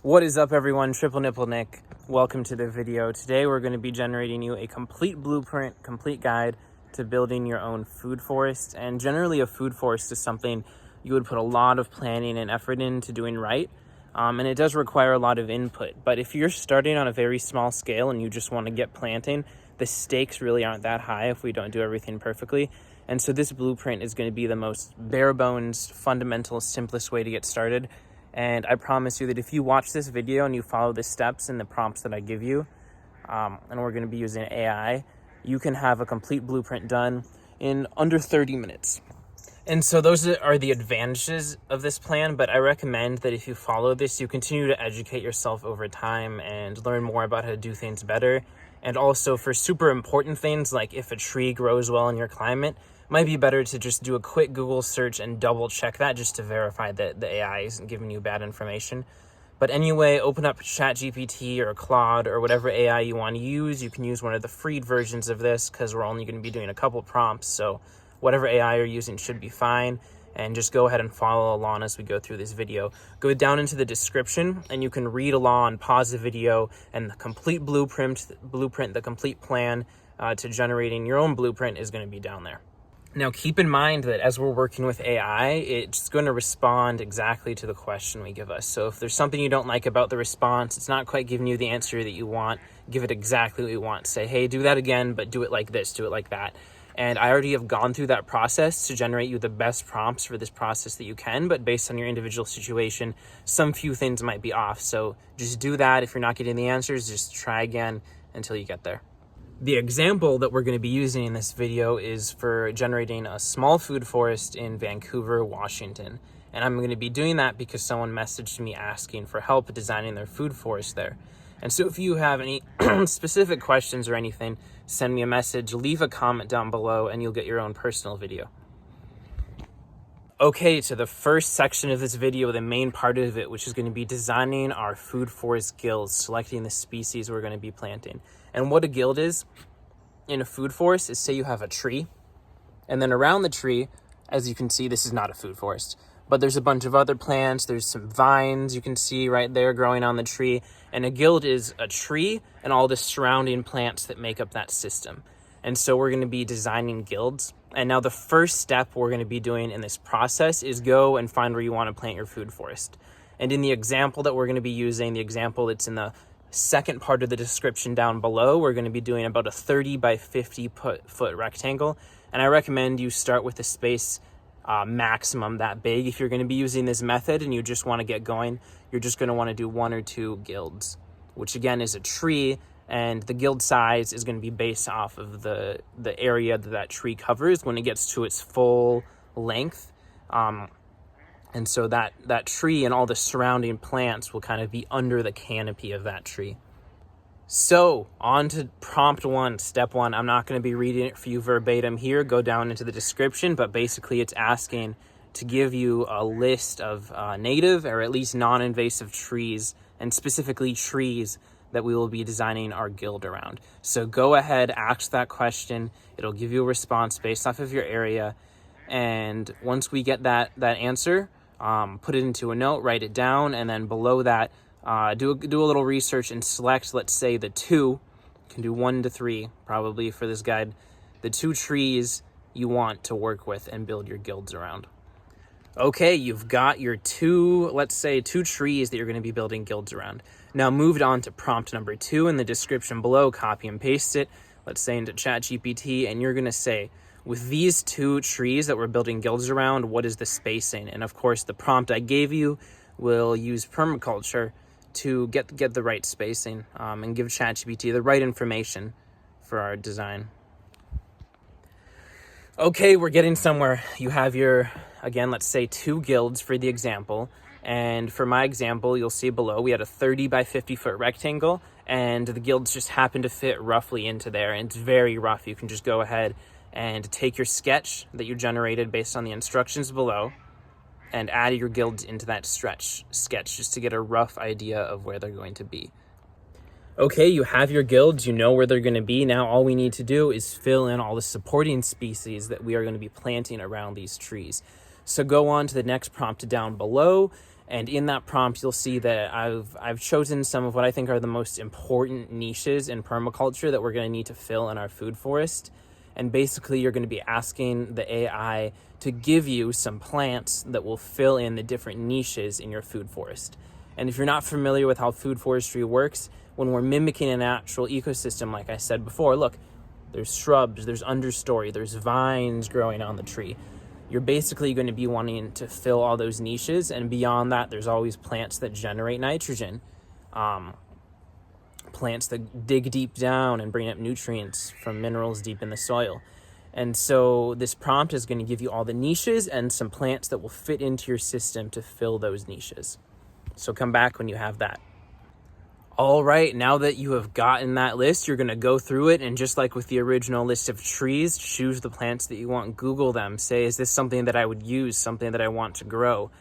What is up, everyone? Triple Nipple Nick. Welcome to the video. Today we're going to be generating you a complete blueprint, complete guide to building your own food forest. And generally a food forest is something you would put a lot of planning and effort into doing right. And it does require a lot of input. But if you're starting on a very small scale and you just want to get planting, the stakes really aren't that high if we don't do everything perfectly. And so this blueprint is going to be the most bare bones, fundamental, simplest way to get started. And I promise you that if you watch this video and you follow the steps and the prompts that I give you, and we're going to be using AI, you can have a complete blueprint done in under 30 minutes. And so those are the advantages of this plan, but I recommend that if you follow this, you continue to educate yourself over time and learn more about how to do things better. And also for super important things, like if a tree grows well in your climate, it might be better to just do a quick Google search and double check that just to verify that the AI isn't giving you bad information. But anyway, open up ChatGPT or Claude or whatever AI you want to use. You can use one of the free versions of this because we're only going to be doing a couple prompts. So whatever AI you're using should be fine. And just go ahead and follow along as we go through this video. Go down into the description and you can read along, pause the video, and the complete blueprint, the complete plan to generating your own blueprint is going to be down there. Now, keep in mind that as we're working with AI, it's going to respond exactly to the question we give us. So if there's something you don't like about the response, it's not quite giving you the answer that you want, give it exactly what you want. Say, hey, do that again, but do it like this, do it like that. And I already have gone through that process to generate you the best prompts for this process that you can, but based on your individual situation, some few things might be off. So just do that. If you're not getting the answers, just try again until you get there. The example that we're going to be using in this video is for generating a small food forest in Vancouver, Washington. And I'm going to be doing that because someone messaged me asking for help designing their food forest there. And so if you have any specific questions or anything, send me a message, leave a comment down below, and you'll get your own personal video. Okay, to the first section of this video, the main part of it, which is going to be designing our food forest guilds, selecting the species we're going to be planting. And what a guild is in a food forest is, say you have a tree, and then around the tree, as you can see, this is not a food forest, but there's a bunch of other plants, there's some vines you can see right there growing on the tree, and a guild is a tree and all the surrounding plants that make up that system. And so we're going to be designing guilds. And now the first step we're going to be doing in this process is go and find where you want to plant your food forest. And in the example that we're going to be using, the example that's in the second part of the description down below, we're going to be doing about a 30 by 50 foot rectangle. And I recommend you start with the space maximum that big. If you're going to be using this method and you just want to get going, you're just going to want to do 1 or 2 guilds, which again is a tree. And the guild size is going to be based off of the area that tree covers when it gets to its full length. And so that tree and all the surrounding plants will kind of be under the canopy of that tree. So on to prompt 1, step 1. I'm not going to be reading it for you verbatim here. Go down into the description, but basically it's asking to give you a list of native or at least non-invasive trees, and specifically trees that we will be designing our guild around. So go ahead, ask that question. It'll give you a response based off of your area. And once we get that answer, put it into a note, write it down, and then below that, do a little research and select, let's say, the 2, you can do 1 to 3 probably for this guide, the 2 trees you want to work with and build your guilds around. Okay, you've got your 2, let's say 2 trees that you're going to be building guilds around. Now moved on to prompt number 2 in the description below, copy and paste it, let's say into ChatGPT, and you're going to say, with these 2 trees that we're building guilds around, what is the spacing? And of course, the prompt I gave you will use permaculture to get the right spacing and give ChatGPT the right information for our design. Okay, we're getting somewhere. You have your, again, let's say 2 guilds for the example. And for my example, you'll see below, we had a 30 by 50 foot rectangle, and the guilds just happen to fit roughly into there. And it's very rough. You can just go ahead and take your sketch that you generated based on the instructions below and add your guilds into that sketch just to get a rough idea of where they're going to be. Okay, you have your guilds, you know where they're going to be. Now all we need to do is fill in all the supporting species that we are going to be planting around these trees. So go on to the next prompt down below And in that prompt, you'll see that I've chosen some of what I think are the most important niches in permaculture that we're going to need to fill in our food forest. And basically, you're going to be asking the AI to give you some plants that will fill in the different niches in your food forest. And if you're not familiar with how food forestry works, when we're mimicking a natural ecosystem, like I said before, look, there's shrubs, there's understory, there's vines growing on the tree. You're basically going to be wanting to fill all those niches, and beyond that, there's always plants that generate nitrogen, plants that dig deep down and bring up nutrients from minerals deep in the soil. And so this prompt is going to give you all the niches and some plants that will fit into your system to fill those niches. So come back when you have that. All right, now that you have gotten that list, you're going to go through it, and just like with the original list of trees, choose the plants that you want, Google them, say, is this something that I would use, something that I want to grow?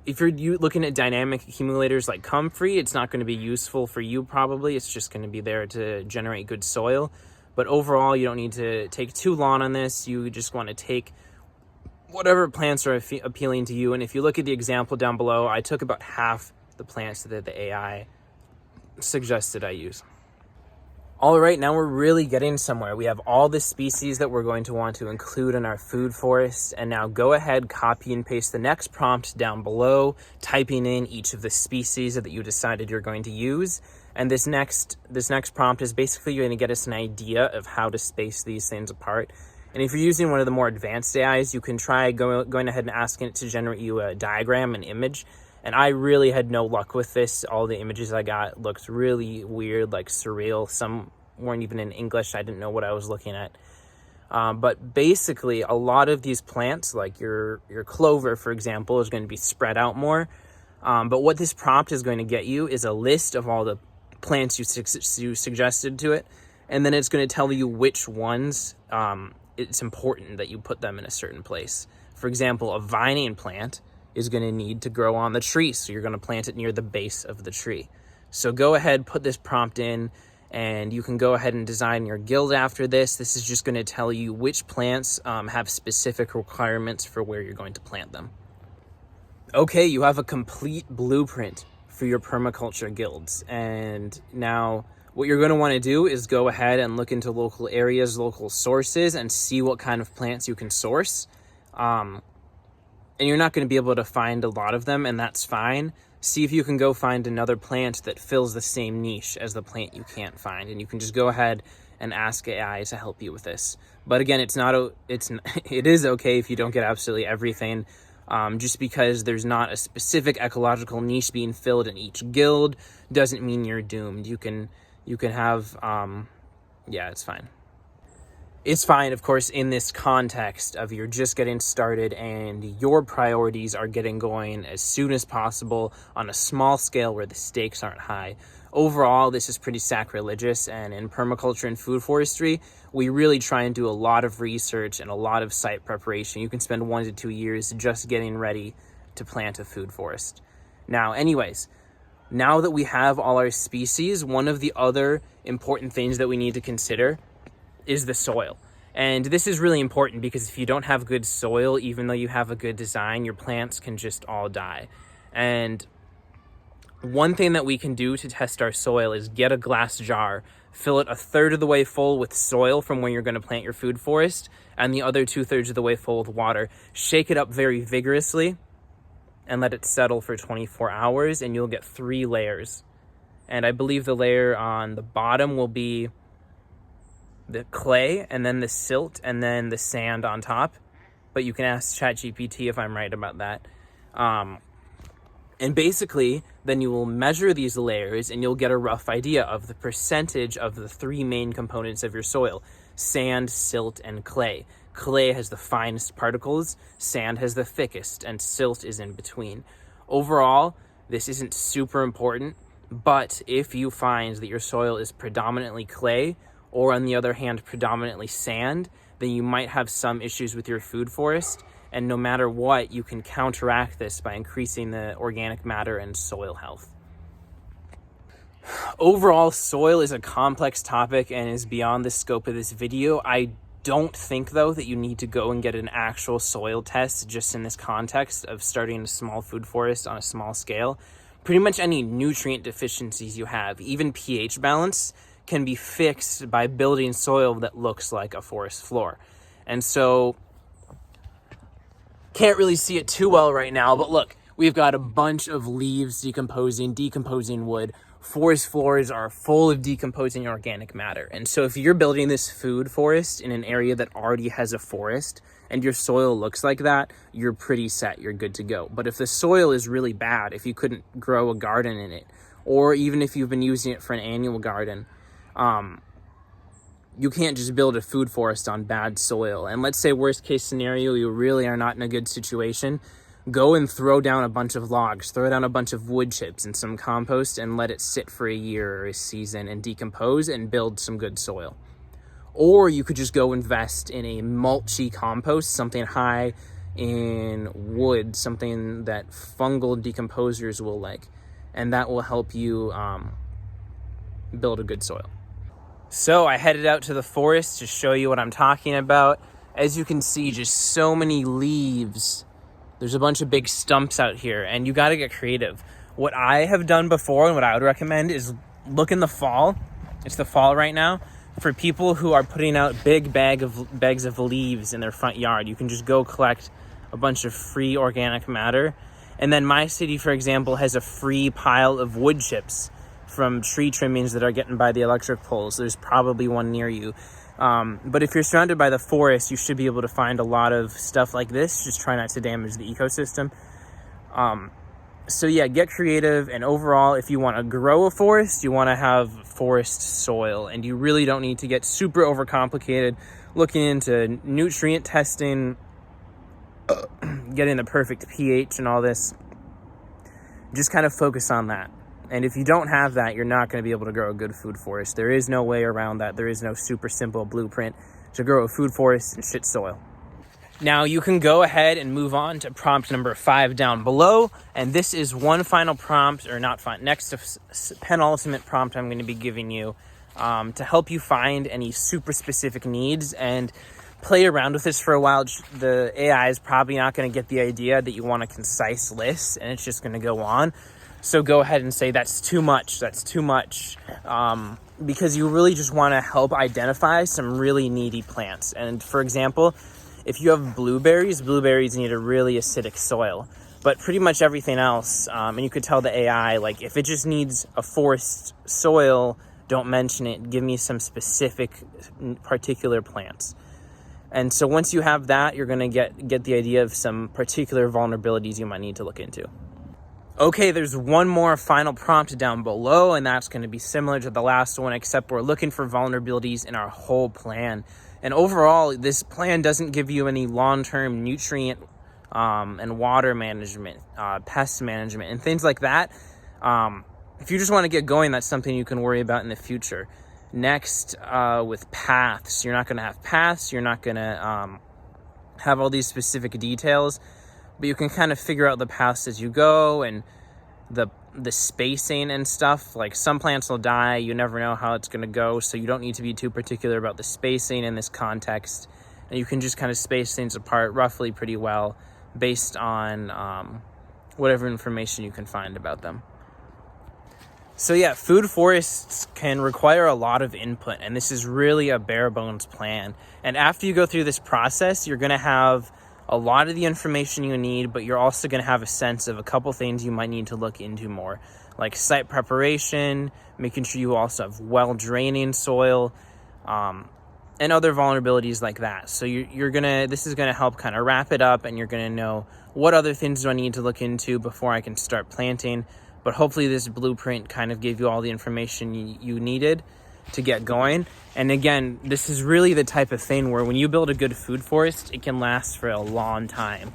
If you're looking at dynamic accumulators like Comfrey, it's not going to be useful for you probably. It's just going to be there to generate good soil. But overall, you don't need to take too long on this. You just want to take whatever plants are appealing to you. And if you look at the example down below, I took about half the plants that the AI suggested I use. All right, now we're really getting somewhere. We have all the species that we're going to want to include in our food forest. And now go ahead, copy and paste the next prompt down below, typing in each of the species that you decided you're going to use. And this next prompt is basically going to get us an idea of how to space these things apart. And if you're using one of the more advanced AIs, you can try going ahead and asking it to generate you a diagram, an image. And I really had no luck with this. All the images I got looked really weird, like surreal. Some weren't even in English. I didn't know what I was looking at. But basically, a lot of these plants, like your clover, for example, is going to be spread out more. But what this prompt is going to get you is a list of all the plants you suggested to it. And then it's going to tell you which ones it's important that you put them in a certain place. For example, a vining plant is going to need to grow on the tree, so you're going to plant it near the base of the tree. So go ahead, put this prompt in, and you can go ahead and design your guild after this. This is just going to tell you which plants have specific requirements for where you're going to plant them. Okay, you have a complete blueprint for your permaculture guilds. And now what you're going to want to do is go ahead and look into local areas, local sources, and see what kind of plants you can source. And you're not going to be able to find a lot of them, and that's fine. See if you can go find another plant that fills the same niche as the plant you can't find, and you can just go ahead and ask AI to help you with this. But again, it is okay if you don't get absolutely everything. Just because there's not a specific ecological niche being filled in each guild doesn't mean you're doomed. You can have it's fine. It's fine, of course, in this context of you're just getting started and your priorities are getting going as soon as possible on a small scale where the stakes aren't high. Overall, this is pretty sacrilegious, and in permaculture and food forestry, we really try and do a lot of research and a lot of site preparation. You can spend 1 to 2 years just getting ready to plant a food forest. Now, anyways, now that we have all our species, one of the other important things that we need to consider is the soil. And this is really important because if you don't have good soil, even though you have a good design, your plants can just all die. And one thing that we can do to test our soil is get a glass jar, fill it 1/3 of the way full with soil from where you're going to plant your food forest, and the other 2/3 of the way full with water. Shake it up very vigorously and let it settle for 24 hours, and you'll get 3 layers. And I believe the layer on the bottom will be the clay, and then the silt, and then the sand on top. But you can ask ChatGPT if I'm right about that. And basically, then you will measure these layers, and you'll get a rough idea of the percentage of the 3 main components of your soil: sand, silt, and clay. Clay has the finest particles, sand has the thickest, and silt is in between. Overall, this isn't super important, but if you find that your soil is predominantly clay, or on the other hand, predominantly sand, then you might have some issues with your food forest. And no matter what, you can counteract this by increasing the organic matter and soil health. Overall, soil is a complex topic and is beyond the scope of this video. I don't think, though, that you need to go and get an actual soil test just in this context of starting a small food forest on a small scale. Pretty much any nutrient deficiencies you have, even pH balance, can be fixed by building soil that looks like a forest floor. And so, can't really see it too well right now, but look, we've got a bunch of leaves decomposing wood. Forest floors are full of decomposing organic matter. And so if you're building this food forest in an area that already has a forest and your soil looks like that, you're pretty set, you're good to go. But if the soil is really bad, if you couldn't grow a garden in it, or even if you've been using it for an annual garden, you can't just build a food forest on bad soil. And let's say worst case scenario, you really are not in a good situation. Go and throw down a bunch of logs, throw down a bunch of wood chips and some compost and let it sit for a year or a season and decompose and build some good soil. Or you could just go invest in a mulchy compost, something high in wood, something that fungal decomposers will like, and that will help you build a good soil. So I headed out to the forest to show you what I'm talking about. As you can see, just so many leaves. There's a bunch of big stumps out here, and you got to get creative. What I have done before and what I would recommend is look in the fall. It's the fall right now. For people who are putting out big bags of leaves in their front yard, you can just go collect a bunch of free organic matter. And then my city, for example, has a free pile of wood chips from tree trimmings that are getting by the electric poles. There's probably one near you. But if you're surrounded by the forest, you should be able to find a lot of stuff like this. Just try not to damage the ecosystem. So yeah, get creative. And overall, if you want to grow a forest, you want to have forest soil. And you really don't need to get super overcomplicated looking into nutrient testing, getting the perfect pH and all this. Just kind of focus on that. And if you don't have that, you're not going to be able to grow a good food forest. There is no way around that. There is no super simple blueprint to grow a food forest in shit soil. Now you can go ahead and move on to prompt number 5 down below. And this is one final prompt, or not final, next to penultimate prompt I'm going to be giving you to help you find any super specific needs and play around with this for a while. The AI is probably not going to get the idea that you want a concise list and it's just going to go on. So go ahead and say that's too much, because you really just want to help identify some really needy plants. And for example, if you have blueberries need a really acidic soil. But pretty much everything else, and you could tell the AI, like if it just needs a forest soil, don't mention it. Give me some specific particular plants. And so once you have that, you're going to get the idea of some particular vulnerabilities you might need to look into. Okay, there's one more final prompt down below, and that's going to be similar to the last one, except we're looking for vulnerabilities in our whole plan. And overall, this plan doesn't give you any long-term nutrient and water management, pest management, and things like that. If you just want to get going, that's something you can worry about in the future. Next, with paths, you're not going to have paths. You're not going to have all these specific details. But you can kind of figure out the paths as you go and the spacing and stuff. Like some plants will die. You never know how it's going to go. So you don't need to be too particular about the spacing in this context. And you can just kind of space things apart roughly pretty well based on whatever information you can find about them. So yeah, food forests can require a lot of input. And this is really a bare bones plan. And after you go through this process, you're going to have a lot of the information you need, but you're also going to have a sense of a couple things you might need to look into more, like site preparation, making sure you also have well-draining soil, and other vulnerabilities like that. So this is going to help kind of wrap it up, and you're going to know what other things do I need to look into before I can start planting. But hopefully this blueprint kind of gave you all the information you needed to get going. And again, this is really the type of thing where when you build a good food forest, it can last for a long time.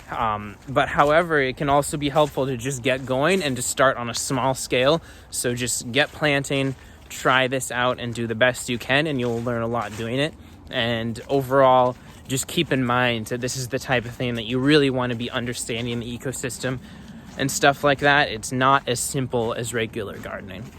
But however, it can also be helpful to just get going and to start on a small scale. So just get planting, try this out, and do the best you can, and you'll learn a lot doing it. And overall, just keep in mind that this is the type of thing that you really want to be understanding the ecosystem and stuff like that. It's not as simple as regular gardening.